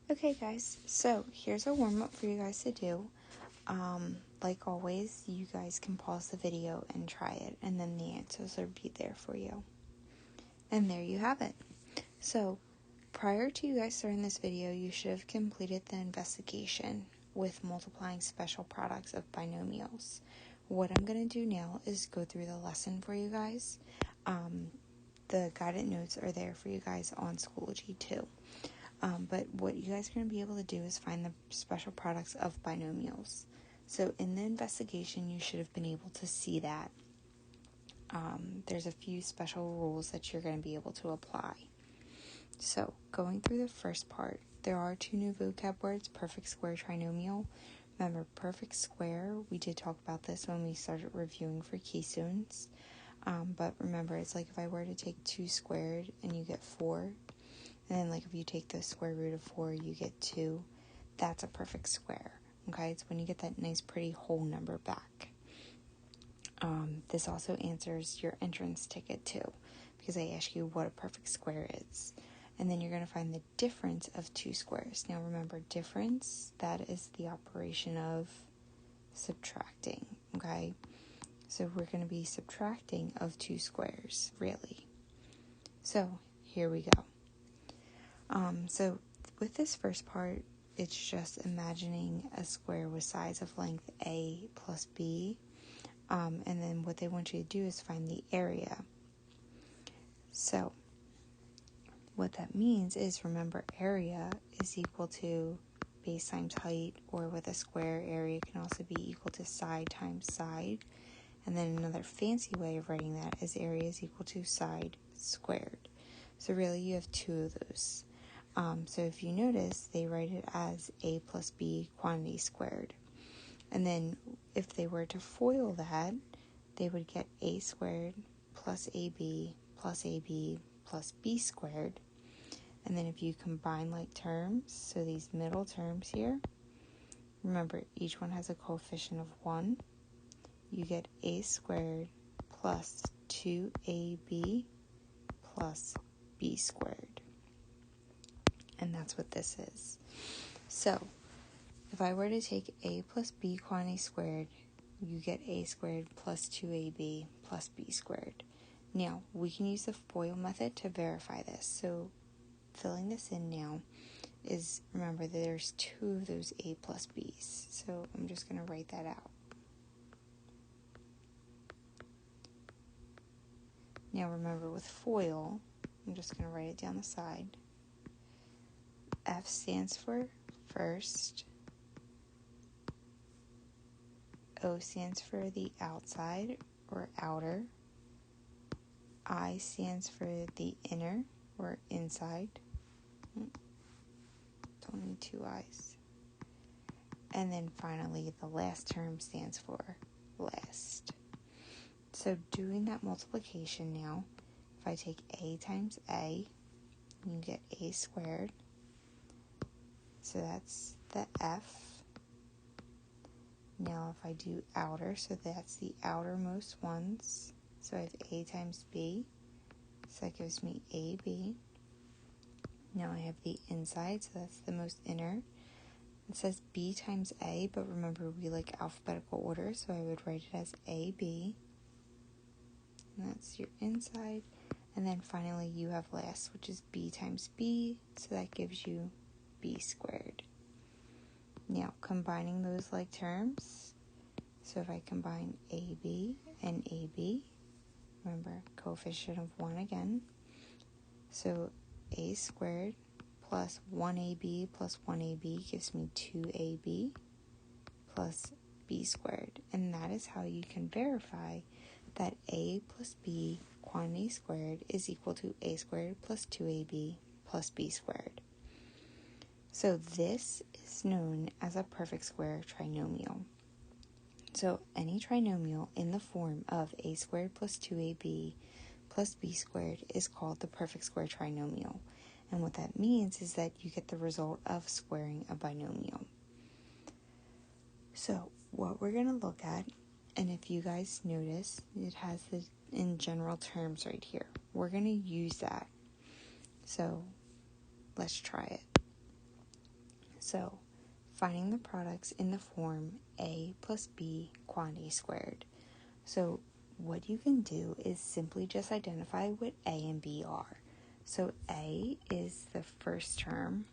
Okay guys, so here's a warm-up for you guys to do. Like always, you guys can pause the video and try it, and then the answers will be there for you. And there you have it. So, prior to you guys starting this video, you should have completed the investigation with multiplying special products of binomials. What I'm going to do now is go through the lesson for you guys. The guided notes are there for you guys on Schoology too. But what you guys are going to be able to do is find the special products of binomials. So in the investigation, you should have been able to see that. There's a few special rules that you're going to be able to apply. So going through the first part, there are two new vocab words, perfect square, trinomial. Remember, perfect square, we did talk about this when we started reviewing for keystones. But remember, it's like if I were to take 2 squared and you get 4, and then like if you take the square root of 4, you get 2, that's a perfect square. Okay, it's when you get that nice pretty whole number back. This also answers your entrance ticket too, because I ask you what a perfect square is. And then you're going to find the difference of 2 squares. Now remember, difference, that is the operation of subtracting, okay? So we're going to be subtracting of 2 squares, really. So here we go. So with this first part, it's just imagining a square with sides of length A plus B. And then what they want you to do is find the area. So what that means is, remember, area is equal to base times height, or with a square, area can also be equal to side times side. And then another fancy way of writing that is area is equal to side squared. So really you have 2 of those. So if you notice, they write it as A plus B quantity squared. And then if they were to FOIL that, they would get A squared plus AB plus AB plus B squared. And then if you combine like terms, so these middle terms here, remember each one has a coefficient of 1, you get A squared plus 2AB plus B squared. And that's what this is. So, if I were to take A plus B quantity squared, you get A squared plus 2AB plus B squared. Now, we can use the FOIL method to verify this. So, filling this in now is, remember that there's 2 of those A plus B's. So, I'm just going to write that out. Now, remember with FOIL, I'm just going to write it down the side. F stands for first. O stands for the outside or outer. I stands for the inner or inside. Don't need 2 I's. And then finally, the last term stands for last. So doing that multiplication now, if I take A times A, you get A squared. So that's the F. Now if I do outer, so that's the outermost ones. So I have A times B. So that gives me AB. Now I have the inside, so that's the most inner. It says B times A, but remember we like alphabetical order, so I would write it as AB. And that's your inside. And then finally you have last, which is B times B, so that gives you B squared. Now, combining those like terms, so if I combine AB and AB, remember, coefficient of 1 again, so A squared plus 1AB plus 1AB gives me 2AB plus B squared. And that is how you can verify that A plus B quantity squared is equal to A squared plus 2AB plus B squared. So this is known as a perfect square trinomial. So any trinomial in the form of A squared plus 2AB plus B squared is called the perfect square trinomial. And what that means is that you get the result of squaring a binomial. So what we're going to look at, and if you guys notice, it has the in general terms right here. We're going to use that. So let's try it. So, finding the products in the form a plus b quantity squared. So, what you can do is simply just identify what a and b are. So, a is the first term,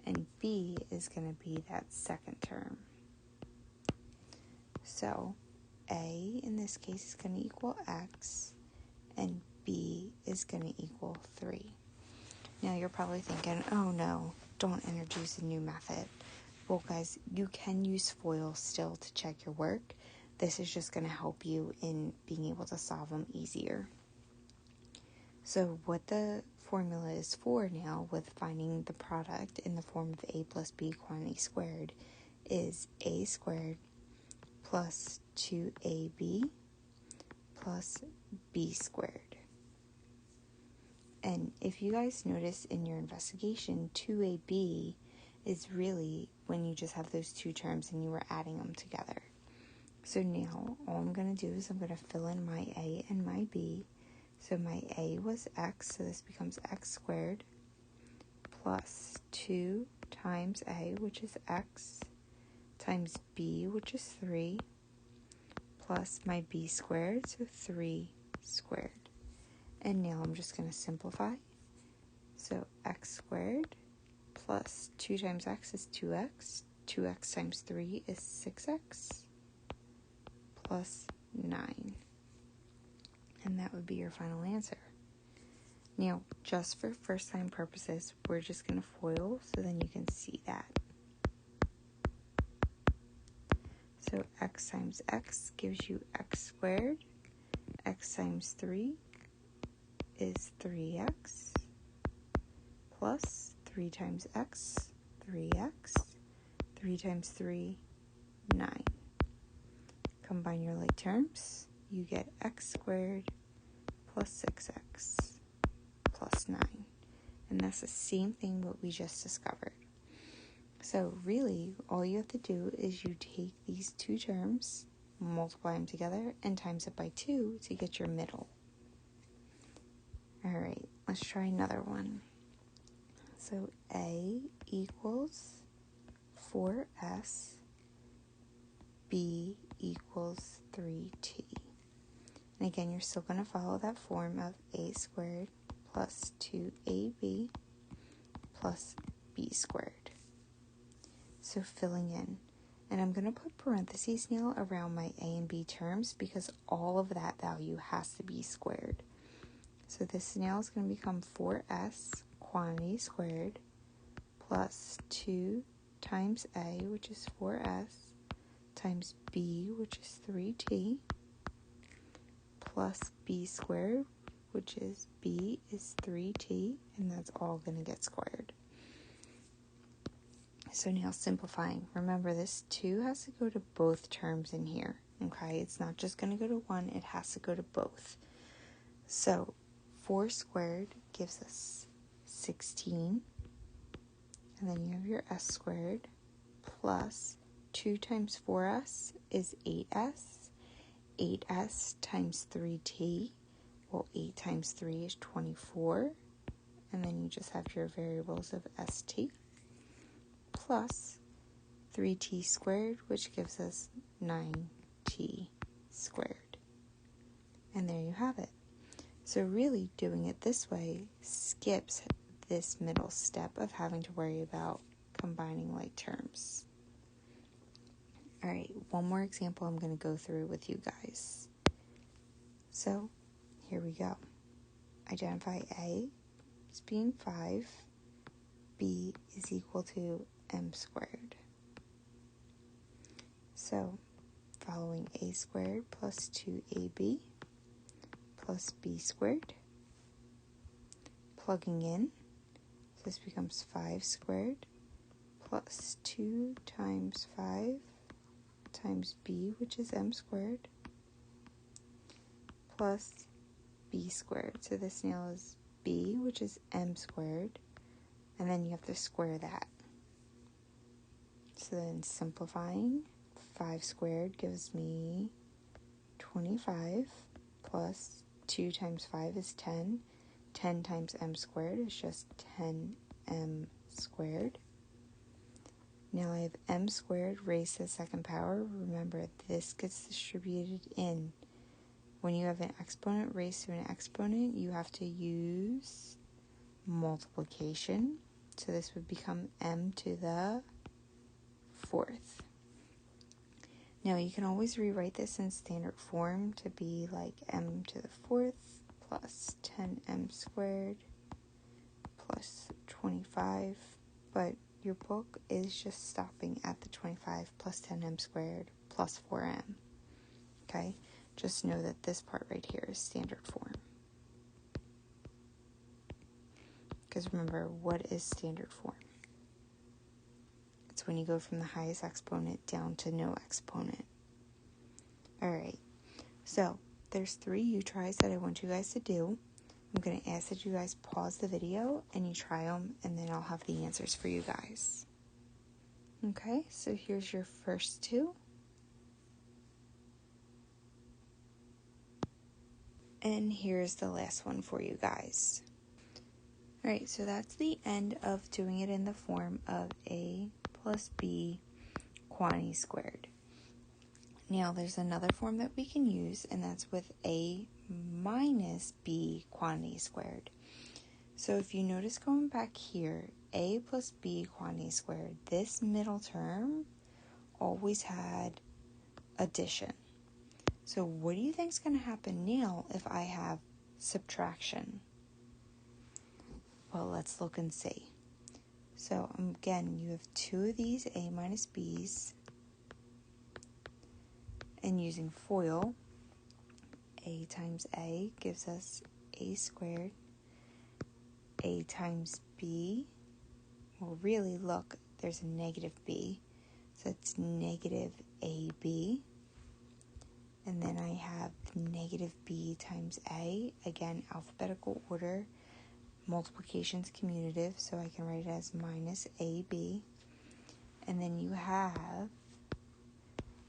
and b is going to be that second term. So, a in this case is going to equal x, and b is going to equal 3. Now, you're probably thinking, oh no, don't introduce a new method. Well, guys, you can use FOIL still to check your work. This is just going to help you in being able to solve them easier. So what the formula is for now with finding the product in the form of a plus b quantity squared is a squared plus 2ab plus b squared. And if you guys notice in your investigation, 2ab is really when you just have those two terms and you were adding them together. So now all I'm going to do is I'm going to fill in my a and my b. So my a was x, so this becomes x squared plus 2 times a, which is x, times b, which is 3, plus my b squared, so 3 squared. And now I'm just going to simplify. So x squared plus 2 times x is 2x. 2x times 3 is 6x plus 9. And that would be your final answer. Now, just for first time purposes, we're just going to FOIL so then you can see that. So x times x gives you x squared. X times 3 is 3x plus 3 times x, 3x, 3 times 3, 9. Combine your like terms, you get x squared plus 6x plus 9. And that's the same thing what we just discovered. So really, all you have to do is you take these two terms, multiply them together, and times it by 2 to get your middle. Alright, let's try another one. So a equals 4s, b equals 3t. And again, you're still going to follow that form of a squared plus 2ab plus b squared. So filling in. And I'm going to put parentheses now around my a and b terms because all of that value has to be squared. So this now is going to become 4s quantity squared plus 2 times a, which is 4s, times b, which is 3t, plus b squared, which is b is 3t, and that's all going to get squared. So now simplifying. Remember, this 2 has to go to both terms in here, okay? It's not just going to go to one, it has to go to both. So 4 squared gives us 16, and then you have your s squared, plus 2 times 4s is 8s, 8s times 3t, well, 8 times 3 is 24, and then you just have your variables of st, plus 3t squared, which gives us 9t squared. And there you have it. So really doing it this way skips this middle step of having to worry about combining like terms. Alright, one more example I'm going to go through with you guys. So, here we go. Identify A as being 5, B is equal to m squared. So, following a squared plus 2ab plus b squared, plugging in, so this becomes 5 squared plus 2 times 5 times b, which is m squared, plus b squared. So this now is b, which is m squared, and then you have to square that. So then simplifying, 5 squared gives me 25, plus 2 times 5 is 10. 10 times m squared is just 10m squared. Now I have m squared raised to the second power. Remember, this gets distributed in. When you have an exponent raised to an exponent, you have to use multiplication. So this would become m to the fourth. Now you can always rewrite this in standard form to be like m to the fourth plus 10m squared plus 25, but your book is just stopping at the 25 plus 10m squared plus 4m. Okay, just know that this part right here is standard form. Because remember, what is standard form? It's when you go from the highest exponent down to no exponent. Alright, so there's 3 U-tries that I want you guys to do. I'm going to ask that you guys pause the video and you try them, and then I'll have the answers for you guys. Okay, so here's your first 2. And here's the last one for you guys. Alright, so that's the end of doing it in the form of a plus b quantity squared. Now there's another form that we can use, and that's with a minus b quantity squared. So if you notice going back here, a plus b quantity squared, this middle term always had addition. So what do you think is going to happen now if I have subtraction? Well, let's look and see. So again, you have 2 of these a minus b's, and using FOIL, a times a gives us a squared. A times b, well really look, there's a negative b, so it's negative ab. And then I have negative b times a, again alphabetical order, multiplication's commutative, so I can write it as minus ab. And then you have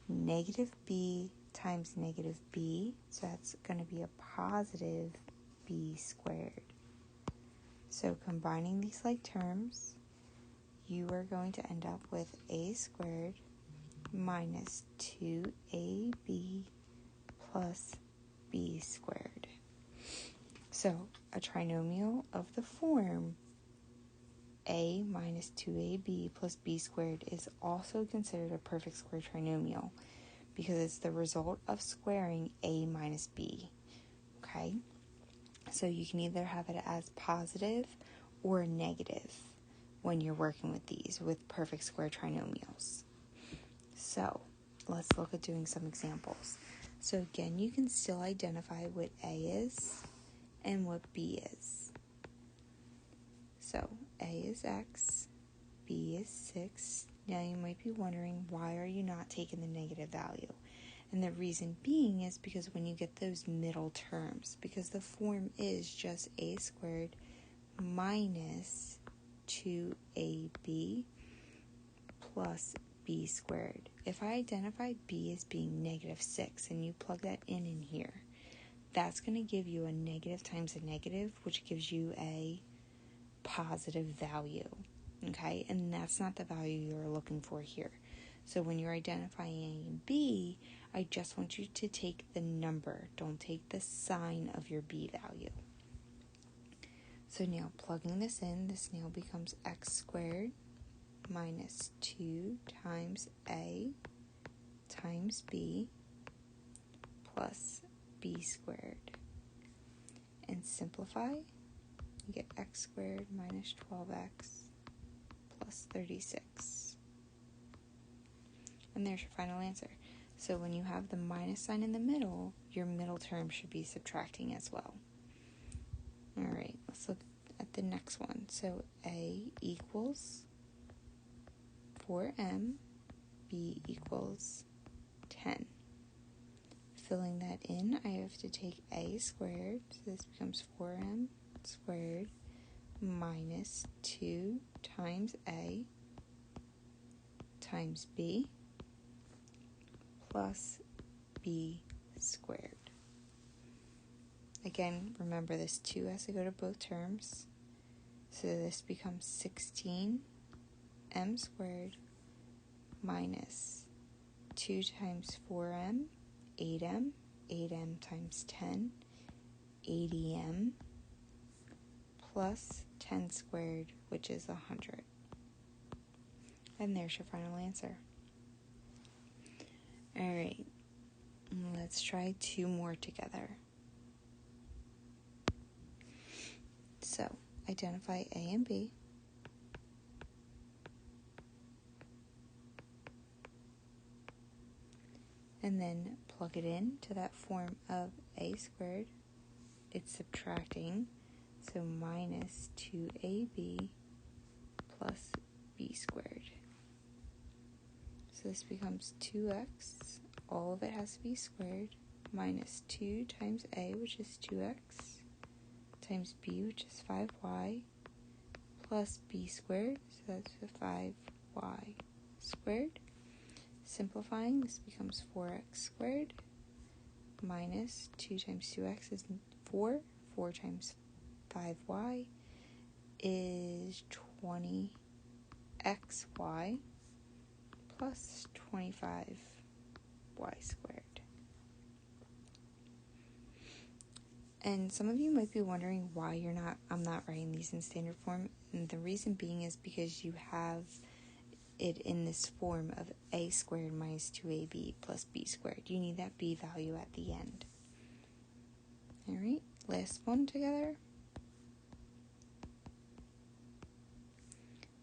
negative b times negative b, so that's going to be a positive b squared. So combining these like terms, you are going to end up with a squared minus 2ab plus b squared. So a trinomial of the form a minus 2ab plus b squared is also considered a perfect square trinomial because it's the result of squaring a minus b. Okay? So you can either have it as positive or negative when you're working with these, with perfect square trinomials. So let's look at doing some examples. So again, you can still identify what a is and what b is. So a is x, b is 6. Now you might be wondering, why are you not taking the negative value? And the reason being is because when you get those middle terms, because the form is just a squared minus 2ab plus b squared. If I identify b as being negative 6 and you plug that in here, that's going to give you a negative times a negative, which gives you a positive value. Okay, and that's not the value you're looking for here. So when you're identifying b, I just want you to take the number. Don't take the sign of your b value. So now plugging this in, this now becomes x squared minus 2 times a times b plus b squared. And simplify, you get x squared minus 12x plus 36. And there's your final answer. So when you have the minus sign in the middle, your middle term should be subtracting as well. Alright, let's look at the next one. So a equals 4m, b equals 10. Filling that in, I have to take a squared, so this becomes 4m squared minus 2 times a times b plus b squared. Again, remember this 2 has to go to both terms, so this becomes 16m squared minus 2 times 4m, 8m, 8m times 10, 80m, plus 10 squared, which is 100. And there's your final answer. Alright, let's try 2 more together. So, identify A and B. And then plug it in to that form of A squared. It's subtracting, so minus 2AB plus B squared. So this becomes 2x, all of it has to be squared, minus 2 times A, which is 2x, times B, which is 5y, plus B squared, so that's 5y squared. Simplifying, this becomes 4x squared, minus 2 times 2x is 4, 4 times 5y is 20xy, plus 25y squared. And some of you might be wondering why I'm not writing these in standard form, and the reason being is because you have it in this form of a squared minus 2ab plus b squared. You need that b value at the end. Alright, last one together.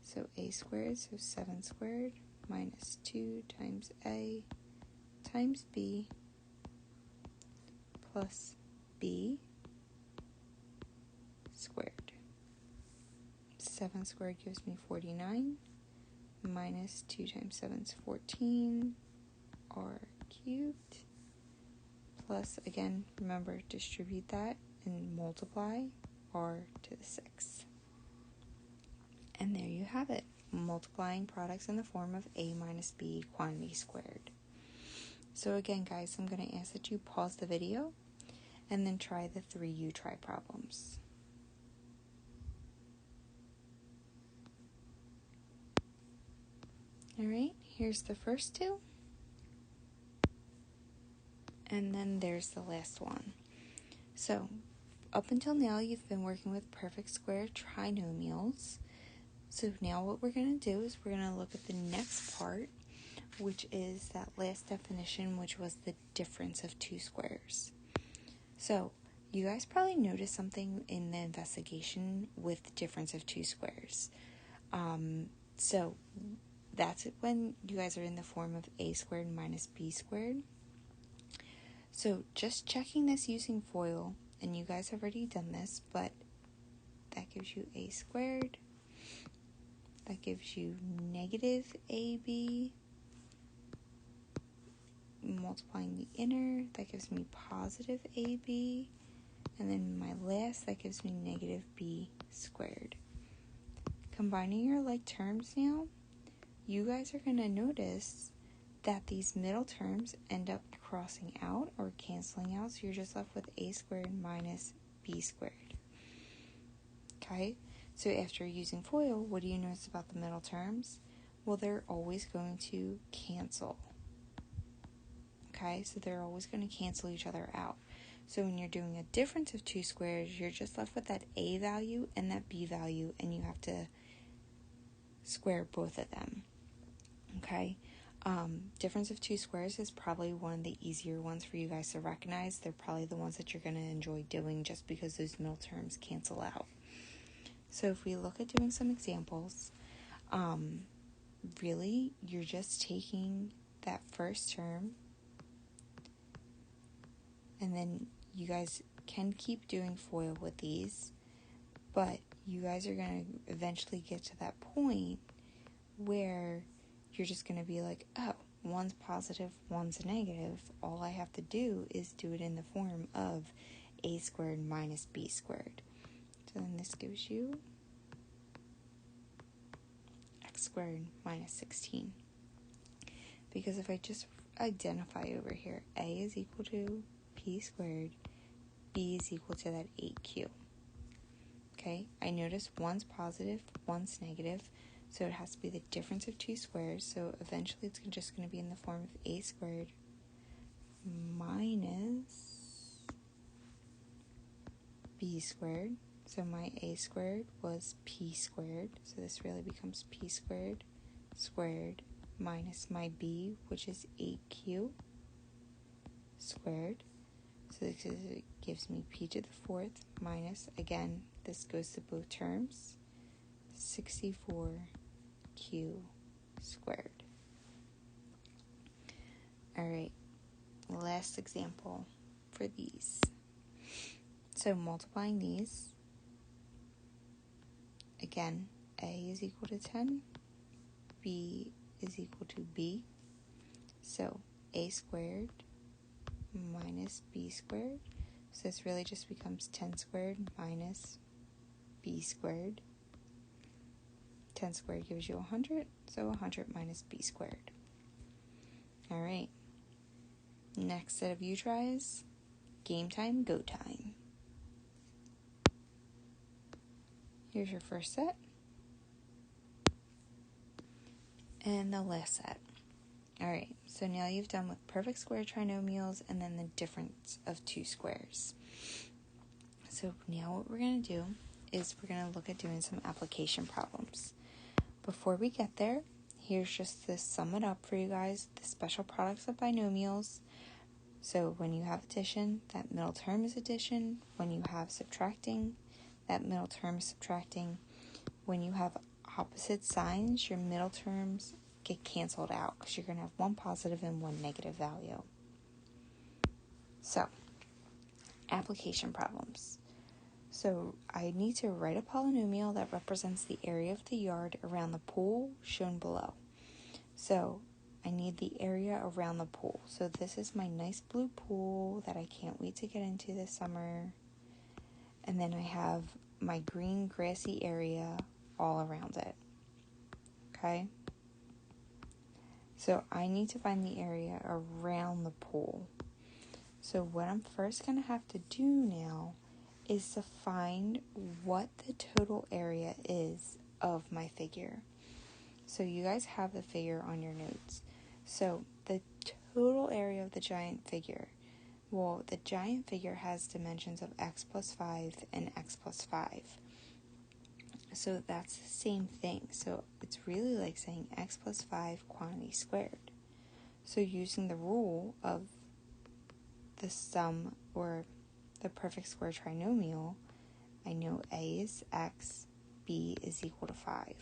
So a squared, so 7 squared minus 2 times a times b plus b squared. 7 squared gives me 49 minus 2 times 7 is 14 r cubed plus, again, remember, distribute that and multiply r to the 6. And there you have it, multiplying products in the form of a minus b quantity squared. So again, guys, I'm going to ask that you pause the video and then try the 3 you try problems. Alright, here's the first 2. And then there's the last one. So, up until now, you've been working with perfect square trinomials. So now what we're going to do is we're going to look at the next part, which is that last definition, which was the difference of 2 squares. So, you guys probably noticed something in the investigation with the difference of 2 squares. So, that's it when you guys are in the form of a squared minus b squared. So, just checking this using FOIL, and you guys have already done this, but that gives you a squared. That gives you negative ab. Multiplying the inner, that gives me positive ab. And then my last, that gives me negative b squared. Combining your like terms now, you guys are going to notice that these middle terms end up crossing out or canceling out, so you're just left with a squared minus b squared. Okay, so after using FOIL, what do you notice about the middle terms? Well, they're always going to cancel. Okay, so they're always going to cancel each other out. So when you're doing a difference of 2 squares, you're just left with that a value and that b value, and you have to square both of them. Okay, difference of 2 squares is probably one of the easier ones for you guys to recognize. They're probably the ones that you're going to enjoy doing just because those middle terms cancel out. So if we look at doing some examples, really, you're just taking that first term, and then you guys can keep doing FOIL with these, but you guys are going to eventually get to that point where you're just going to be like, oh, one's positive, one's negative. All I have to do is do it in the form of a squared minus b squared. So then this gives you x squared minus 16. Because if I just identify over here, a is equal to p squared, b is equal to that 8q. Okay, I notice one's positive, one's negative, So it has to be the difference of two squares. So eventually it's just going to be in the form of a squared minus b squared. So my a squared was p squared. So this really becomes p squared minus my b, which is 8q squared. So this gives me p to the fourth minus, again, this goes to both terms, 64q squared. Alright, last example for these. So multiplying these, again, a is equal to 10, b is equal to b. So a squared minus b squared. So this really just becomes 10 squared minus b squared. 10 squared gives you 100, so 100 minus b squared. Alright, next set of U-tries, game time, go time. Here's your first set, and the last set. Alright, so now you've done with perfect square trinomials and then the difference of two squares. So now what we're going to do is we're going to look at doing some application problems. Before we get there, here's just to sum it up for you guys, the special products of binomials. So when you have addition, that middle term is addition. When you have subtracting, that middle term is subtracting. When you have opposite signs, your middle terms get canceled out because you're going to have one positive and one negative value. So, application problems. So I need to write a polynomial that represents the area of the yard around the pool shown below. So I need the area around the pool. So this is my nice blue pool that I can't wait to get into this summer. And then I have my green grassy area all around it. Okay? So I need to find the area around the pool. So what I'm first going to have to do now is to find what the total area is of my figure. So you guys have the figure on your notes. So the total area of the giant figure, well, the giant figure has dimensions of x plus 5 and x plus 5. So that's the same thing. So it's really like saying x plus 5 quantity squared. So using the rule of the sum or the perfect square trinomial, I know a is x, b is equal to 5.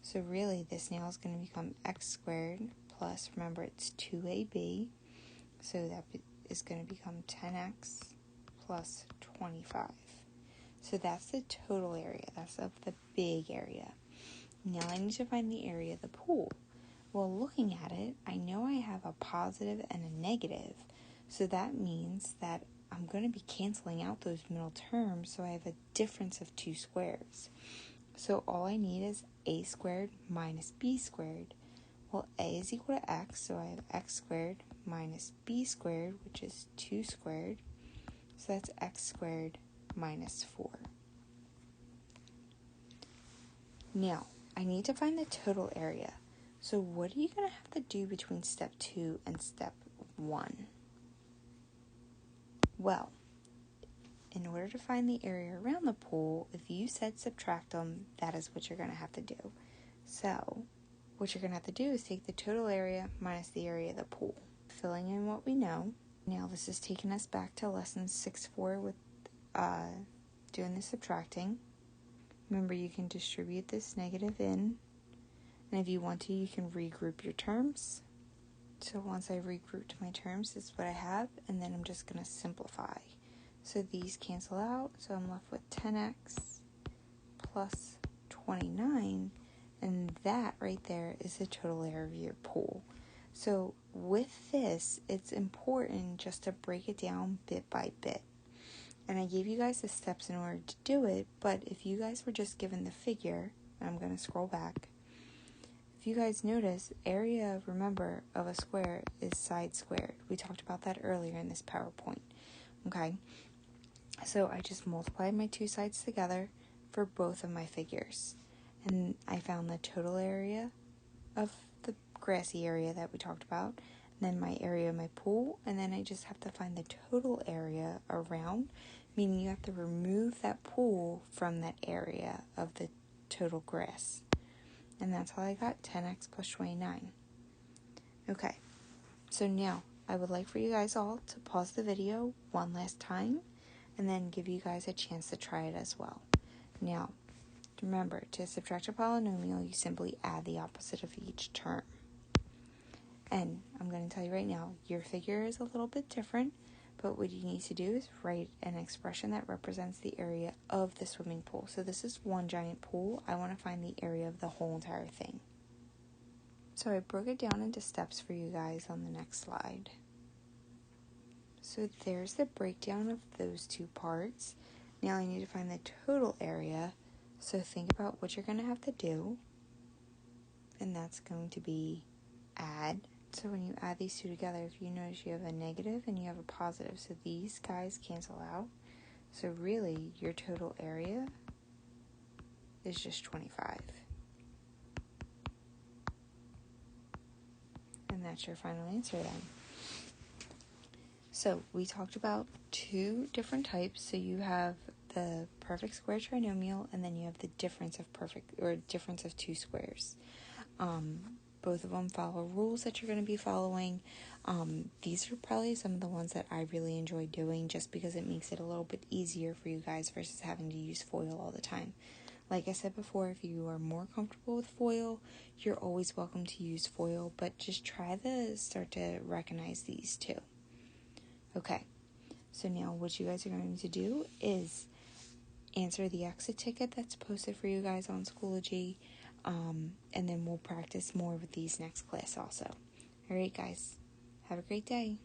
So really this now is going to become x squared plus, remember it's 2ab, so that is going to become 10x plus 25. So that's the total area, that's of the big area. Now I need to find the area of the pool. Well, looking at it, I know I have a positive and a negative, so that means that I'm going to be canceling out those middle terms, so I have a difference of two squares. So all I need is a squared minus b squared. Well, a is equal to x, so I have x squared minus b squared, which is 2 squared. So that's x squared minus 4. Now, I need to find the total area. So what are you going to have to do between step 2 and step 1? Well, in order to find the area around the pool, if you said subtract them, that is what you're going to have to do. So, what you're going to have to do is take the total area minus the area of the pool, filling in what we know. Now, this is taking us back to lesson 6-4 with doing the subtracting. Remember, you can distribute this negative in, and if you want to, you can regroup your terms. So once I regrouped my terms, this is what I have, and then I'm just going to simplify. So these cancel out, so I'm left with 10x plus 29, and that right there is the total area of your pool. So with this, it's important just to break it down bit by bit. And I gave you guys the steps in order to do it, but if you guys were just given the figure, and I'm going to scroll back, if you guys notice, area, remember, of a square is side squared. We talked about that earlier in this PowerPoint. Okay? So I just multiplied my two sides together for both of my figures. and I found the total area of the grassy area that we talked about, and then my area of my pool, and then I just have to find the total area around, meaning you have to remove that pool from that area of the total grass. And that's how I got 10x plus 29. Okay, so now I would like for you guys all to pause the video one last time and then give you guys a chance to try it as well. Now, remember, to subtract a polynomial, you simply add the opposite of each term. And I'm going to tell you right now, your figure is a little bit different, but what you need to do is write an expression that represents the area of the swimming pool. So this is one giant pool. I want to find the area of the whole entire thing. So I broke it down into steps for you guys on the next slide. So there's the breakdown of those two parts. Now I need to find the total area. So think about what you're going to have to do. And that's going to be add. So when you add these two together, if you notice you have a negative and you have a positive. So these guys cancel out. So really, your total area is just 25. And that's your final answer then. So we talked about two different types. So you have the perfect square trinomial, and then you have the difference of two squares. Both of them follow rules that you're going to be following. These are probably some of the ones that I really enjoy doing, just because it makes it a little bit easier for you guys versus having to use FOIL all the time. Like I said before, if you are more comfortable with FOIL, you're always welcome to use FOIL, but just try to start to recognize these too. Okay, so now what you guys are going to do is answer the exit ticket that's posted for you guys on Schoology, and then we'll practice more with these next class also. All right, guys, have a great day.